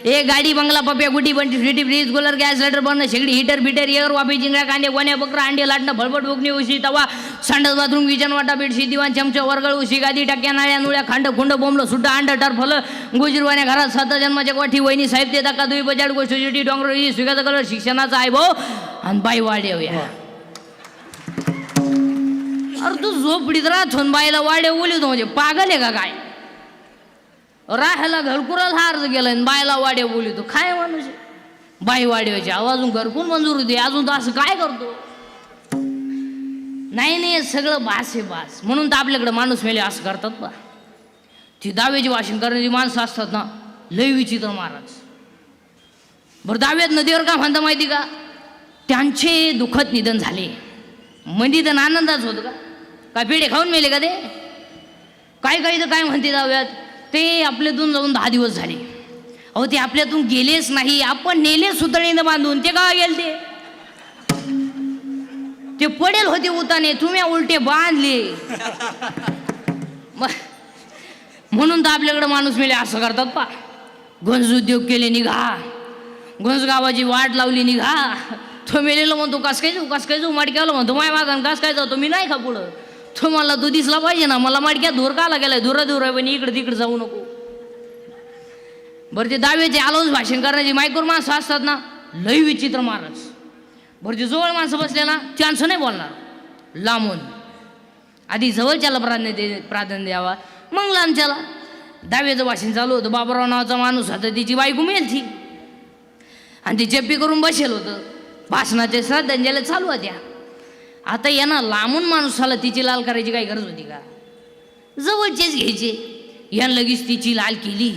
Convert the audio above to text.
ए गाडी बंगला पप्या गुटी बंटी फ्रीटी फ्रीज कूलर गॅस सिलेंडर बनणं शेगडी हिटर बिटर एअर वाफी जिंगळ्या कांदे गोण्या बकरा अंडे लाटणं फळफट बुकणी उशी तवा संडास बाथरूम किचन वाटा बेडशीट दिवाण चमचा वर्गळ उशी गादी टाक्या नाळ्या नुळ्या खांड खुंड बोंबलं सुट्टा अंड टरफल गुजरवाण्या घरात 7 जन्माच्या कोठी वहिनी साहेब ते दाका दुई बजाड गोष्टी डोंगर स्वीगाचा कलर शिक्षणाचा आहे भाऊ आणि बाई वाढेवया अरे तू झोपडीत राहतो बाईला वाढे बोलतो म्हणजे पागल आहे का काय राहायला घरकुराच अर्ज गेला बायला वाड्या बोलतो काय माणूस बाई वाड्याचे अजून घरकुन मंजूर होते अजून तर असं काय करतो नाही सगळं बास आहे बास म्हणून तर आपल्याकडे माणूस मेले असं करतात बा ती दाव्याची भाषण करणारी माणसं असतात ना लय विचित्र महाराज बरं दाव्यात नदीवर का म्हणता माहिती का त्यांचे दुःखद निधन झाले म्हणजे तर आनंदाच होतं का काय पेढे खाऊन मेले का ते काय काही तर काय म्हणते दाव्यात ते आपल्यातून जाऊन 10 दिवस झाले अहो ते आपल्यातून गेलेच नाही आपण नेले सुतळीनं बांधून ते का गेले ते पडेल होते उताने तुम्ही उलटे बांधले म्हणून तर आपल्याकडे माणूस मेले असं करतात पा गंज उद्योग केले निघा गंज गावाची वाट लावली निघा तो मेलेलं म्हणतो कस काय जाऊ माडक्याला म्हणतो माय माझा कस काय जातो मी नाही का पुढं तो मला तो दिसला पाहिजे ना मला माडक्यात धूर काला गेलाय धुरा पण इकडे तिकडे जाऊ नको बरं ते दाव्याचे आलोच भाषण करण्याची मायकोर माणसं असतात ना लय विचित्र महाराज बरं ते जवळ माणसं बसले ना चान्स नाही बोलणार लांबून आधी जवळच्याला प्राधान्य द्यावा मग लांबच्याला दाव्याचं भाषण चालू होतं बाबाराव नावाचा माणूस होता तिची बायको मेलची आणि ती चप्पी करून बसेल होतं भाषणाचे श्रद्धांजली चालू होत्या आता यांना लांबून माणूसाला तिची लाल करायची काही गरज होती का जवळचेच घ्यायचे यानं लगेच तिची लाल केली